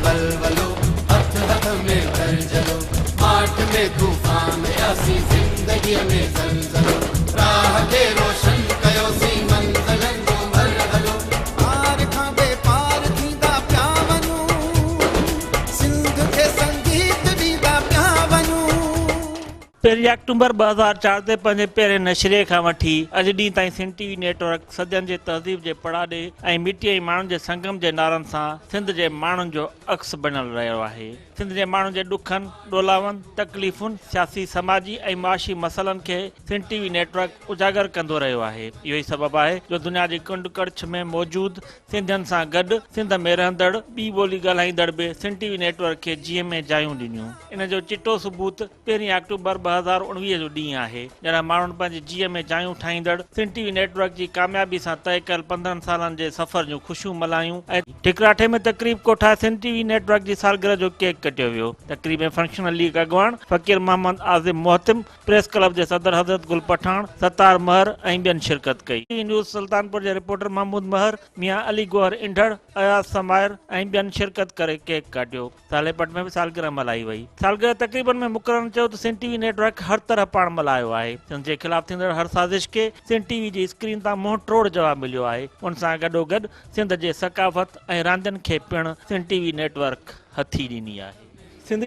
वलवलो हथ हथ में भरजलो माठ में तूफान यासी जिंदगी में जलजलो राह के रोशन कयोसी मंज़िलन जो मरहलो पार खां बेपार थींदा पिया वञूं सिंध खे संगीत ॾींदा पिया वञूं। 1 अक्टूबर 2004 ते पंहिंजे पहिरें नशरे खां वठी अॼु ॾींहुं ताईं सिंध टीवी नेटवर्क सदियनि जे तहज़ीब जे पड़ाॾे ऐं मिटीअ ऐं माण्हुनि जे संगम जे नारनि सां सिंध जे माण्हुनि जो अक्स बणियल रहियो आहे। सिंध जे माण्हुनि जे ॾुखनि ॾोलावनि तकलीफ़ुनि सियासी समाजी ऐं मुआशी मसइलनि खे सिंध टीवी नेटवर्क उजागर कंदो रहियो आहे। इहो ई सबबु आहे जो दुनिया जी कुंड कड़छ में मौजूदु सिंधियुनि सां गॾु सिंध में रहंदड़ ॿी ॿोली ॻाल्हाईंदड़ बि सिंध टीवी नेटवर्क खे जीअं में जायूं ॾिनियूं। इन जो चिटो सबूत 1 अक्टूबर 2019 जो ॾींहुं आहे जॾहिं माण्हुनि पंहिंजे जीअ में जायूं ठाहींदड़ सिंध टीवी नेटवर्क जी कामयाबी सां तय कयल 15 सालनि जे सफ़र जूं ख़ुशियूं मल्हायूं ऐं ठिकराठे में तक़रीब कोठा सिंध टीवी नेटवर्क जी सालगिरह जो केक कटियो वियो। तक़रीब में फंक्शनल लीग अॻवान फ़कीर मोहम्मद आज़िम मोहतिम प्रेस क्लब जे सदर हज़रत गुल पठान सतार महर ऐं ॿियनि शिरकत कई। न्यूज़ सुल्तानपुर जे रिपोर्टर महमूद महर मियां अली गोहर इंढड़ अयाज़ समायर ऐं ॿियनि शिरकत करे केक काटियो। सालेपट में बि सालगिरह मल्हाई वई। सालगिरह तक़रीबन में मुक़ररनि चयो त सिंध टीवी नेटवर्क हर तरह पाण मल्हायो आहे। सिंध जे ख़िलाफ़ थींदड़ हर साज़िश खे सिंध टीवी जी स्क्रीन तां मुंहुं टोड़ जवाब मिलियो आहे। उन सां गॾोगॾु सिंध जे सकाफ़त ऐं रांदियुनि खे पिणु सिंध टीवी नेटवर्क हथी ॾिनी आहे। सिंध